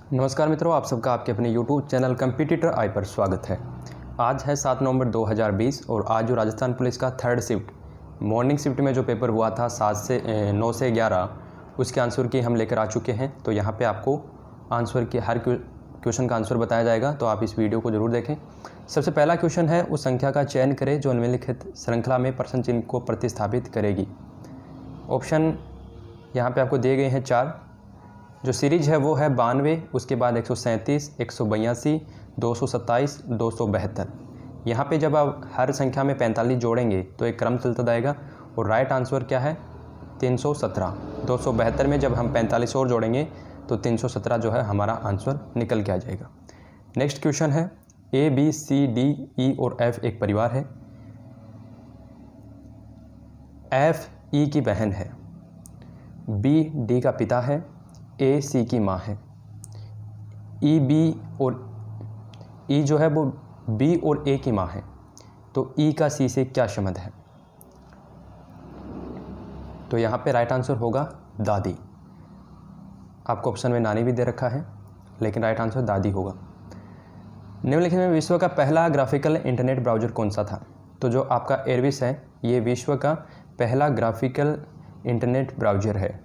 नमस्कार मित्रों, आप सबका आपके अपने YouTube चैनल कंपटीटर आई पर स्वागत है। आज है 7 नवंबर 2020 और आज जो राजस्थान पुलिस का थर्ड शिफ्ट मॉर्निंग शिफ्ट में जो पेपर हुआ था 9 से 11, उसके आंसर की हम लेकर आ चुके हैं। तो यहाँ पे आपको आंसर के हर क्वेश्चन का आंसर बताया जाएगा, तो आप इस वीडियो को ज़रूर देखें। सबसे पहला क्वेश्चन है, उस संख्या का चयन करें जो निम्नलिखित श्रृंखला में प्रश्न चिन्ह को प्रतिस्थापित करेगी। ऑप्शन यहाँ पे आपको दिए गए हैं 4। जो सीरीज है वो है 92, उसके बाद 137, 182, 227, 272। यहाँ पे जब आप हर संख्या में 45 जोड़ेंगे तो एक क्रम चलता जाएगा और राइट आंसर क्या है 317। 272 में जब हम 45 और जोड़ेंगे तो 317 जो है हमारा आंसर निकल के आ जाएगा। नेक्स्ट क्वेश्चन है, A, B, C, D, E और F एक परिवार है। F E की बहन है, B D का पिता है, A C की माँ है, E B और E जो है वो B और A की माँ है। तो E का C से क्या संबंध है? तो यहाँ पे राइट आंसर होगा दादी। आपको ऑप्शन में नानी भी दे रखा है, लेकिन राइट आंसर दादी होगा। निम्नलिखित में विश्व का पहला ग्राफिकल इंटरनेट ब्राउज़र कौन सा था? तो जो आपका एयरविस है ये विश्व का पहला ग्राफिकल इंटरनेट ब्राउज़र है।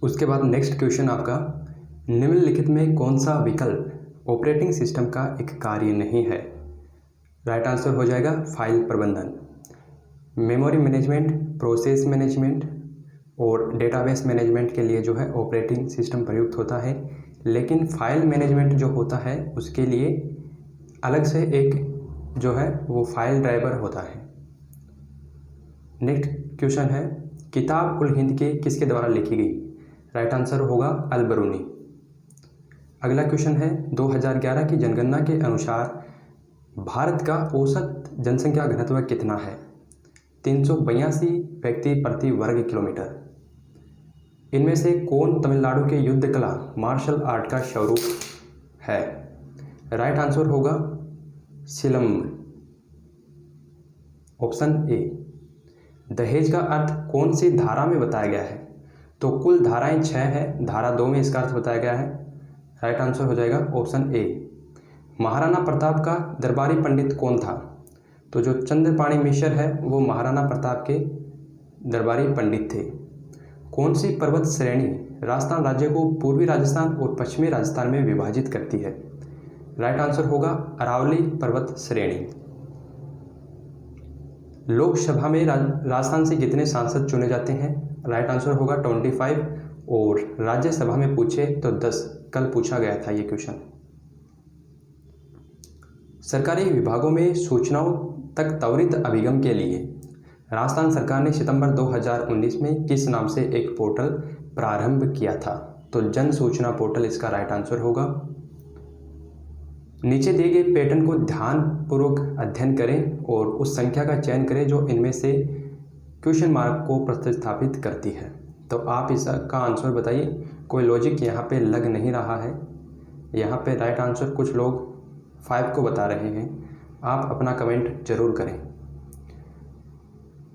उसके बाद नेक्स्ट क्वेश्चन आपका, निम्नलिखित में कौन सा विकल्प ऑपरेटिंग सिस्टम का एक कार्य नहीं है? राइट आंसर हो जाएगा फाइल प्रबंधन। मेमोरी मैनेजमेंट, प्रोसेस मैनेजमेंट और डेटाबेस मैनेजमेंट के लिए जो है ऑपरेटिंग सिस्टम प्रयुक्त होता है, लेकिन फाइल मैनेजमेंट जो होता है उसके लिए अलग से एक जो है वो फाइल ड्राइवर होता है। नेक्स्ट क्वेश्चन है, किताब उल हिंद के किसके द्वारा लिखी गई? राइट आंसर होगा अल बरूनी। अगला क्वेश्चन है, 2011 की जनगणना के अनुसार भारत का औसत जनसंख्या घनत्व कितना है? 382 व्यक्ति प्रति वर्ग किलोमीटर। इनमें से कौन तमिलनाडु के युद्ध कला मार्शल आर्ट का स्वरूप है? राइट आंसर होगा सिलंब, ऑप्शन ए। दहेज का अर्थ कौन सी धारा में बताया गया है? तो कुल धाराएं 6 है, धारा 2 में इसका अर्थ बताया गया है। राइट आंसर हो जाएगा ऑप्शन ए। महाराणा प्रताप का दरबारी पंडित कौन था? तो जो चंद्रपाणी मिश्र है वो महाराणा प्रताप के दरबारी पंडित थे। कौन सी पर्वत श्रेणी राजस्थान राज्य को पूर्वी राजस्थान और पश्चिमी राजस्थान में विभाजित करती है? राइट आंसर होगा अरावली पर्वत श्रेणी। लोकसभा में राजस्थान से कितने सांसद चुने जाते हैं? राइट आंसर होगा 25 और राज्यसभा में पूछे तो 10। कल पूछा गया था ये क्वेश्चन। सरकारी विभागों में सूचनाओं तक त्वरित अभिगम के लिए राजस्थान सरकार ने सितंबर 2019 में किस नाम से एक पोर्टल प्रारंभ किया था? तो जन सूचना पोर्टल इसका राइट आंसर होगा। नीचे दिए गए पैटर्न को ध्यानपूर्वक अध्ययन करें और उस संख्या का चयन करें जो इनमें से क्वेश्चन मार्क को प्रतिस्थापित करती है। तो आप इसका आंसर बताइए। कोई लॉजिक यहाँ पे लग नहीं रहा है। यहाँ पे राइट आंसर कुछ लोग 5 को बता रहे हैं। आप अपना कमेंट जरूर करें।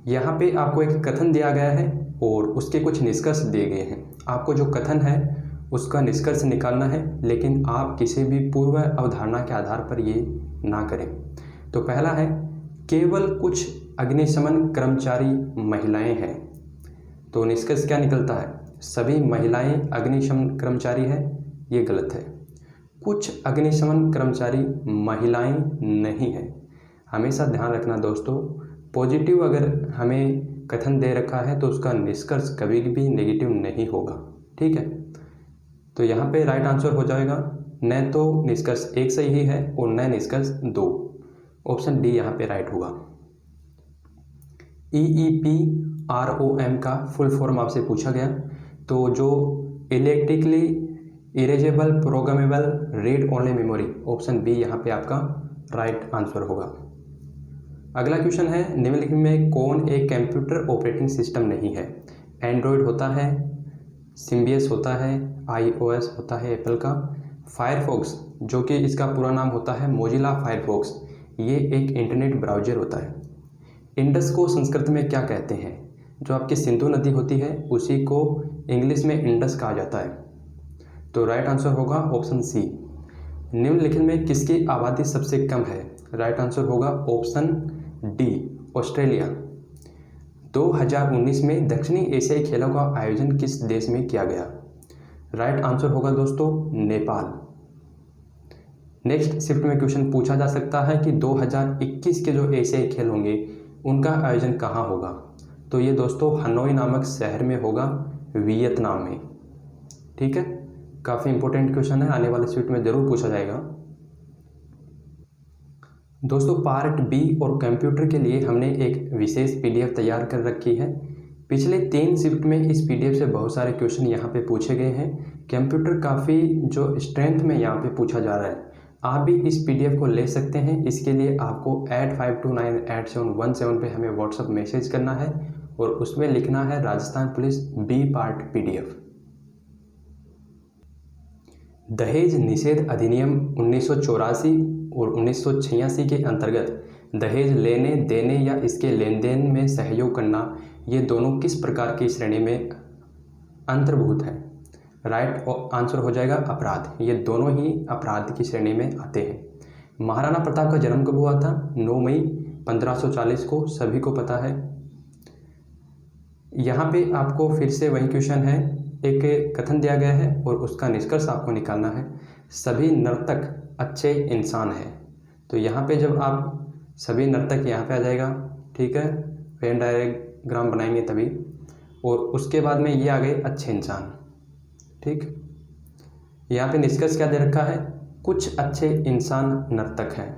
यहाँ पे आपको एक कथन दिया गया है और उसके कुछ निष्कर्ष दिए गए हैं। आपको जो कथन है उसका निष्कर्ष निकालना है, लेकिन आप किसी भी पूर्व अवधारणा के आधार पर ये ना करें। तो पहला है, केवल कुछ अग्निशमन कर्मचारी महिलाएं हैं। तो निष्कर्ष क्या निकलता है? सभी महिलाएं अग्निशमन कर्मचारी हैं। ये गलत है। कुछ अग्निशमन कर्मचारी महिलाएं नहीं हैं। हमेशा ध्यान रखना दोस्तों, पॉजिटिव अगर हमें कथन दे रखा है तो उसका निष्कर्ष कभी भी नेगेटिव नहीं होगा। ठीक है, तो यहाँ पे राइट आंसर हो जाएगा न तो निष्कर्ष 1 सही है और न निष्कर्ष 2। ऑप्शन डी यहाँ पे राइट होगा। EEPROM का फुल फॉर्म आपसे पूछा गया, तो जो electrically erasable programmable read only memory, option B यहाँ पे आपका राइट आंसर होगा। अगला क्वेश्चन है, निम्नलिखित में कौन एक कंप्यूटर ऑपरेटिंग सिस्टम नहीं है? एंड्रॉयड होता है, सिम्बियस होता है, iOS होता है एप्पल का, फायरफॉक्स जो कि इसका पूरा नाम होता है मोजिला फायरफॉक्स, ये एक इंटरनेट ब्राउज़र होता है। इंडस को संस्कृत में क्या कहते हैं? जो आपकी सिंधु नदी होती है उसी को इंग्लिश में इंडस कहा जाता है। तो राइट आंसर होगा ऑप्शन सी। निम्नलिखित में किसकी आबादी सबसे कम है? राइट आंसर होगा ऑप्शन डी, ऑस्ट्रेलिया। 2019 में दक्षिणी एशियाई खेलों का आयोजन किस देश में किया गया? राइट आंसर होगा दोस्तों नेपाल। नेक्स्ट शिफ्ट में क्वेश्चन पूछा जा सकता है कि 2021 के जो एशियाई खेल होंगे उनका आयोजन कहाँ होगा? तो ये दोस्तों हनोई नामक शहर में होगा, वियतनाम में। ठीक है, काफ़ी इंपॉर्टेंट क्वेश्चन है, आने वाले शिफ्ट में ज़रूर पूछा जाएगा। दोस्तों पार्ट बी और कंप्यूटर के लिए हमने एक विशेष पीडीएफ तैयार कर रखी है। पिछले 3 शिफ्ट में इस पीडीएफ से बहुत सारे क्वेश्चन यहाँ पे पूछे गए हैं। कंप्यूटर काफ़ी जो स्ट्रेंथ में यहाँ पे पूछा जा रहा है। आप भी इस पीडीएफ को ले सकते हैं। इसके लिए आपको 85298717 पे हमें व्हाट्सअप मैसेज करना है और उसमें लिखना है Rajasthan police B part PDF. दहेज निषेध अधिनियम 1984 और 1986 के अंतर्गत दहेज लेने देने या इसके लेन देन में सहयोग करना, ये दोनों किस प्रकार की श्रेणी में अंतर्भूत है? राइट आंसर हो जाएगा अपराध। ये दोनों ही अपराध की श्रेणी में आते हैं। महाराणा प्रताप का जन्म कब हुआ था? 9 मई 1540 को, सभी को पता है। यहाँ पे आपको फिर से वही क्वेश्चन है, एक कथन दिया गया है और उसका निष्कर्ष आपको निकालना है। सभी नर्तक अच्छे इंसान हैं। तो यहाँ पे जब आप सभी नर्तक यहाँ पे आ जाएगा, ठीक है, वेन डायग्राम बनाएंगे तभी, और उसके बाद में ये आ गए अच्छे इंसान। ठीक, यहाँ पे निष्कर्ष क्या दे रखा है? कुछ अच्छे इंसान नर्तक हैं।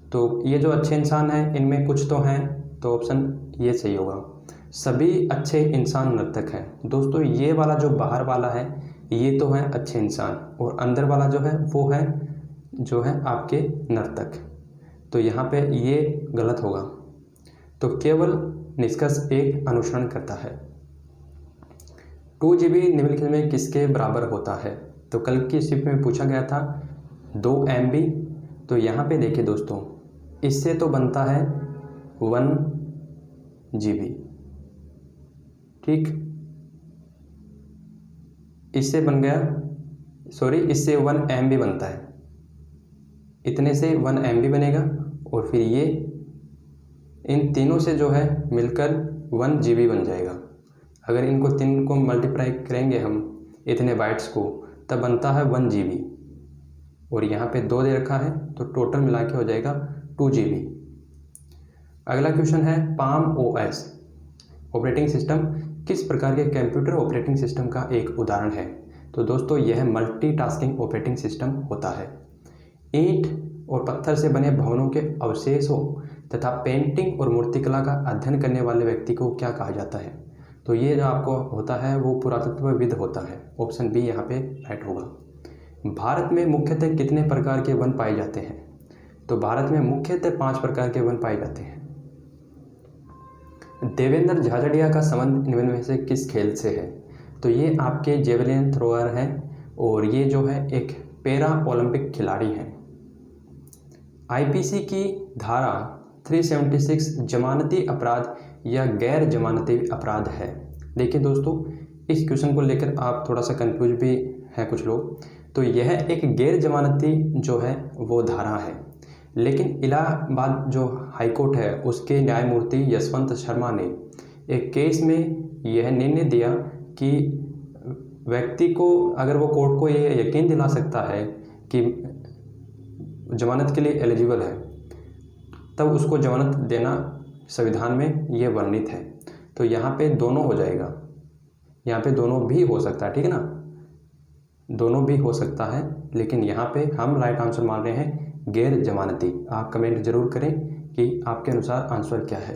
तो ये जो अच्छे इंसान हैं इनमें कुछ तो हैं, तो ऑप्शन ये सही होगा। सभी अच्छे इंसान नर्तक हैं। दोस्तों ये वाला जो बाहर वाला है ये तो है अच्छे इंसान, और अंदर वाला जो है वो है जो है आपके नर्तक। तो यहाँ पे ये गलत होगा। तो केवल निष्कर्ष एक अनुसरण करता है। 2 GB निम्नलिखित में किसके बराबर होता है? तो कल की शिफ्ट में पूछा गया था 2 MB। तो यहाँ पे देखिए दोस्तों, इससे तो बनता है 1 GB। ठीक, इससे बन गया, सॉरी, इससे 1 MB बनता है। इतने से 1 MB बनेगा और फिर ये इन तीनों से जो है मिलकर 1 GB बन जाएगा। अगर इनको 3 को मल्टीप्लाई करेंगे हम इतने बाइट्स को, तब बनता है 1 GB, और यहाँ पे 2 दे रखा है तो टोटल मिला के हो जाएगा 2 GB। अगला क्वेश्चन है पाम OS ऑपरेटिंग सिस्टम किस प्रकार के कंप्यूटर ऑपरेटिंग सिस्टम का एक उदाहरण है? तो दोस्तों यह मल्टीटास्किंग ऑपरेटिंग सिस्टम होता है। ईंट और पत्थर से बने भवनों के अवशेषों तथा पेंटिंग और मूर्तिकला का अध्ययन करने वाले व्यक्ति को क्या कहा जाता है? तो ये जो आपको होता है वो पुरातत्वविद होता है। ऑप्शन बी यहाँ पे राइट होगा। भारत में मुख्यतः कितने प्रकार के वन पाए जाते हैं? तो भारत में मुख्यतः 5 प्रकार के वन पाए जाते हैं। देवेंद्र झाझड़िया का संबंध इनमें में से किस खेल से है? तो ये आपके जेवलिन थ्रोअर हैं और ये जो है एक पैरा ओलंपिक खिलाड़ी हैं। आईपीसी की धारा 376 जमानती अपराध या गैर जमानती अपराध है। देखिए दोस्तों, इस क्वेश्चन को लेकर आप थोड़ा सा कंफ्यूज भी हैं कुछ लोग। तो यह एक गैर जमानती जो है वो धारा है, लेकिन इलाहाबाद जो हाईकोर्ट है उसके न्यायमूर्ति यशवंत शर्मा ने एक केस में यह निर्णय दिया कि व्यक्ति को अगर वो कोर्ट को ये यकीन दिला सकता है कि जमानत के लिए एलिजिबल है, तब उसको जमानत देना संविधान में ये वर्णित है। तो यहाँ पे दोनों हो जाएगा, यहाँ पे दोनों भी हो सकता है, ठीक है ना, दोनों भी हो सकता है, लेकिन यहाँ पे हम राइट आंसर मान रहे हैं गैर जमानती। आप कमेंट जरूर करें कि आपके अनुसार आंसर क्या है।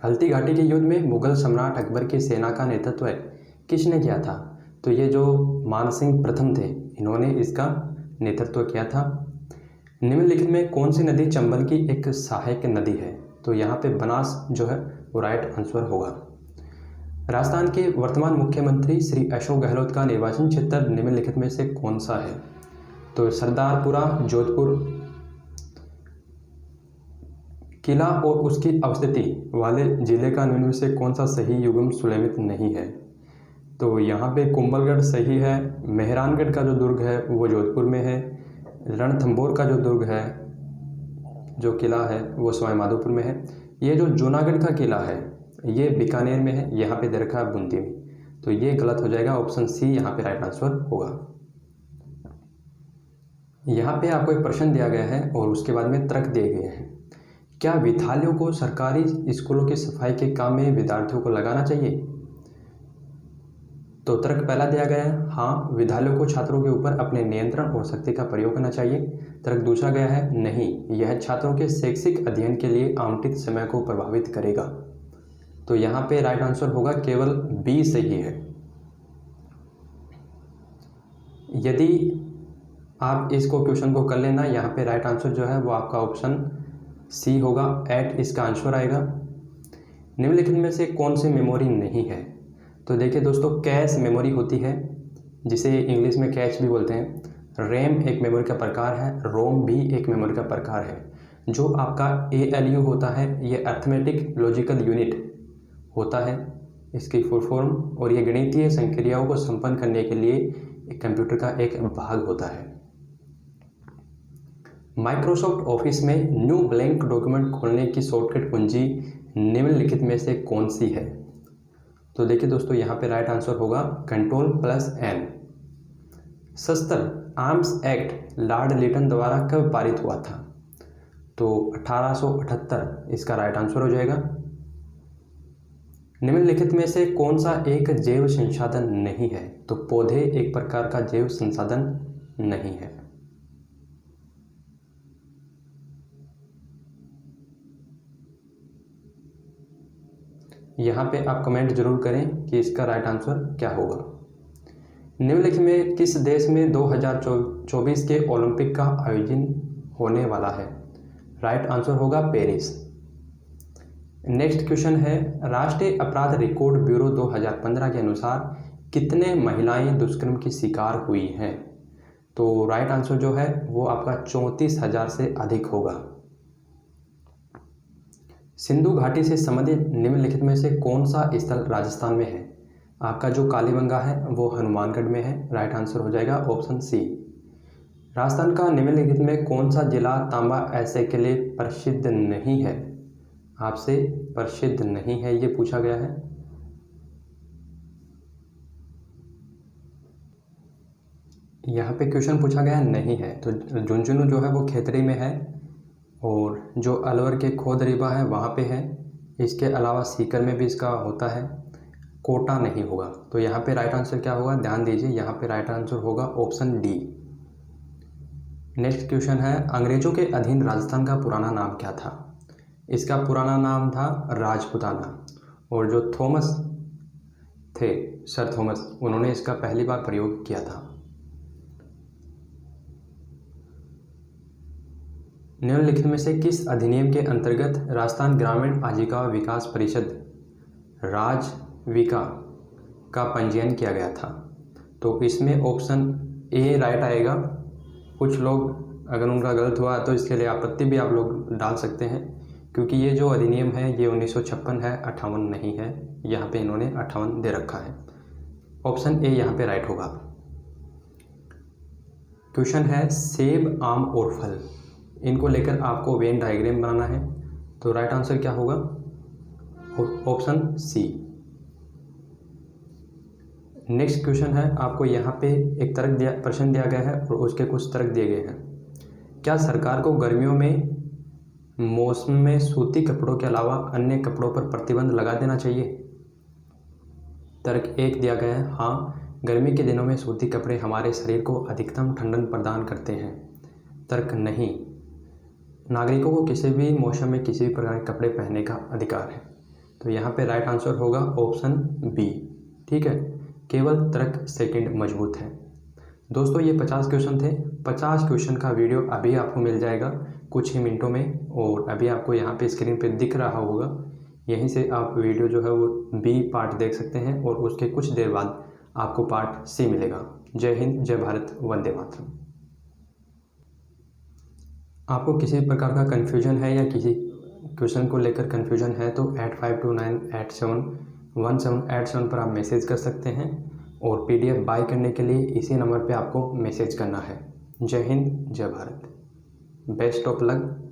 हल्दी घाटी के युद्ध में मुगल सम्राट अकबर की सेना का नेतृत्व किसने किया था? तो ये जो मानसिंह प्रथम थे, इन्होंने इसका नेतृत्व किया था। निम्नलिखित में कौन सी नदी चंबल की एक सहायक नदी है? तो यहाँ पे बनास जो है वो राइट आंसर होगा। राजस्थान के वर्तमान मुख्यमंत्री श्री अशोक गहलोत का निर्वाचन क्षेत्र निम्नलिखित में से कौन सा है? तो सरदारपुरा, जोधपुर। किला और उसकी अवस्थिति वाले जिले का निम्न में से कौन सा सही युग्म सुलेमित नहीं है? तो यहाँ पे कुंभलगढ़ सही है। मेहरानगढ़ का जो दुर्ग है वो जोधपुर में है। रणथंभौर का जो दुर्ग है, जो किला है, वो सवाई माधोपुर में है। ये जो जूनागढ़ का किला है ये बीकानेर में है, यहाँ पे दे रखा है बूंदी में। तो ये गलत हो जाएगा, ऑप्शन सी यहाँ पे राइट आंसर होगा। यहाँ पे आपको एक प्रश्न दिया गया है और उसके बाद में तर्क दिए गए हैं। क्या विद्यालयों को सरकारी स्कूलों की सफाई के काम में विद्यार्थियों को लगाना चाहिए? तो तर्क पहला दिया गया है, हाँ, विद्यालयों को छात्रों के ऊपर अपने नियंत्रण और शक्ति का प्रयोग करना चाहिए। तर्क दूसरा गया है, नहीं, यह छात्रों के शैक्षिक अध्ययन के लिए आवंटित समय को प्रभावित करेगा। तो यहाँ पे राइट आंसर होगा केवल बी सही है। यदि आप इसको क्वेश्चन को कर लेना, यहाँ पे राइट आंसर जो है वो आपका ऑप्शन सी होगा, 8 इसका आंसर आएगा। निम्नलिखित में से कौन सी मेमोरी नहीं है? तो देखिए दोस्तों, कैश मेमोरी होती है, जिसे इंग्लिश में कैश भी बोलते हैं। रैम एक मेमोरी का प्रकार है, रोम भी एक मेमोरी का प्रकार है। जो आपका ALU होता है ये अर्थमेटिक लॉजिकल यूनिट होता है, इसकी फुल फॉर्म, और ये गणितीय संक्रियाओं को संपन्न करने के लिए एक कंप्यूटर का एक भाग होता है। माइक्रोसॉफ्ट ऑफिस में न्यू ब्लैंक डॉक्यूमेंट खोलने की शॉर्टकट कुंजी निम्नलिखित में से कौन सी है? तो देखिए दोस्तों, यहाँ पे राइट आंसर होगा Ctrl+N। सशस्त्र आर्म्स एक्ट लॉर्ड लिटन द्वारा कब पारित हुआ था? तो 1878 इसका राइट आंसर हो जाएगा। निम्नलिखित में से कौन सा एक जैव संसाधन नहीं है? तो पौधे एक प्रकार का जैव संसाधन नहीं है। यहाँ पे आप कमेंट जरूर करें कि इसका राइट आंसर क्या होगा। निम्नलिखित में किस देश में 2024 के ओलंपिक का आयोजन होने वाला है? राइट आंसर होगा पेरिस। नेक्स्ट क्वेश्चन है, राष्ट्रीय अपराध रिकॉर्ड ब्यूरो 2015 के अनुसार कितने महिलाएं दुष्कर्म की शिकार हुई हैं? तो राइट आंसर जो है वो आपका 34,000 से अधिक होगा। सिंधु घाटी से संबंधित निम्नलिखित में से कौन सा स्थल राजस्थान में है? आपका जो कालीबंगा है वो हनुमानगढ़ में है, राइट आंसर हो जाएगा ऑप्शन सी। राजस्थान का निम्नलिखित में कौन सा जिला तांबा ऐसे के लिए प्रसिद्ध नहीं है? आपसे प्रसिद्ध नहीं है ये पूछा गया है। यहाँ पे क्वेश्चन पूछा गया है नहीं है, तो झुंझुनू जो है वो खेतड़ी में है, और जो अलवर के खोदरीबा है वहाँ पे है। इसके अलावा सीकर में भी इसका होता है, कोटा नहीं होगा। तो यहाँ पे राइट आंसर क्या होगा, ध्यान दीजिए, यहाँ पे राइट आंसर होगा ऑप्शन डी। नेक्स्ट क्वेश्चन है, अंग्रेजों के अधीन राजस्थान का पुराना नाम क्या था? इसका पुराना नाम था राजपुताना, और जो थॉमस थे, सर थॉमस, उन्होंने इसका पहली बार प्रयोग किया था। निम्नलिखित में से किस अधिनियम के अंतर्गत राजस्थान ग्रामीण आजीविका विकास परिषद राजविका का पंजीयन किया गया था? तो इसमें ऑप्शन ए राइट आएगा। कुछ लोग अगर उनका गलत हुआ तो इसके लिए आपत्ति भी आप लोग डाल सकते हैं, क्योंकि ये जो अधिनियम है ये 1956 है, 58 नहीं है। यहाँ पे इन्होंने 58 दे रखा है। ऑप्शन ए यहाँ पे राइट होगा। क्वेश्चन है, सेब, आम और फल, इनको लेकर आपको वेन डायग्राम बनाना है। तो राइट आंसर क्या होगा, ऑप्शन सी। नेक्स्ट क्वेश्चन है, आपको यहाँ पे एक प्रश्न दिया गया है और उसके कुछ तर्क दिए गए हैं। क्या सरकार को गर्मियों में मौसम में सूती कपड़ों के अलावा अन्य कपड़ों पर प्रतिबंध लगा देना चाहिए? तर्क एक दिया गया है, हाँ, गर्मी के दिनों में सूती कपड़े हमारे शरीर को अधिकतम ठंडक प्रदान करते हैं। तर्क नहीं, नागरिकों को किसी भी मौसम में किसी भी प्रकार के कपड़े पहनने का अधिकार है। तो यहाँ पे राइट आंसर होगा ऑप्शन बी। ठीक है, केवल तर्क सेकंड मजबूत है। दोस्तों ये 50 क्वेश्चन थे। 50 क्वेश्चन का वीडियो अभी आपको मिल जाएगा कुछ ही मिनटों में, और अभी आपको यहाँ पे स्क्रीन पे दिख रहा होगा, यहीं से आप वीडियो जो है वो बी पार्ट देख सकते हैं, और उसके कुछ देर बाद आपको पार्ट सी मिलेगा। जय हिंद, जय भारत, वंदे मातरम। आपको किसी प्रकार का कन्फ्यूजन है या किसी क्वेश्चन को लेकर कन्फ्यूजन है तो 852987 1787 पर आप मैसेज कर सकते हैं और PDF बाय करने के लिए इसी नंबर पे आपको मैसेज करना है। जय हिंद, जय भारत, बेस्ट ऑफ लक।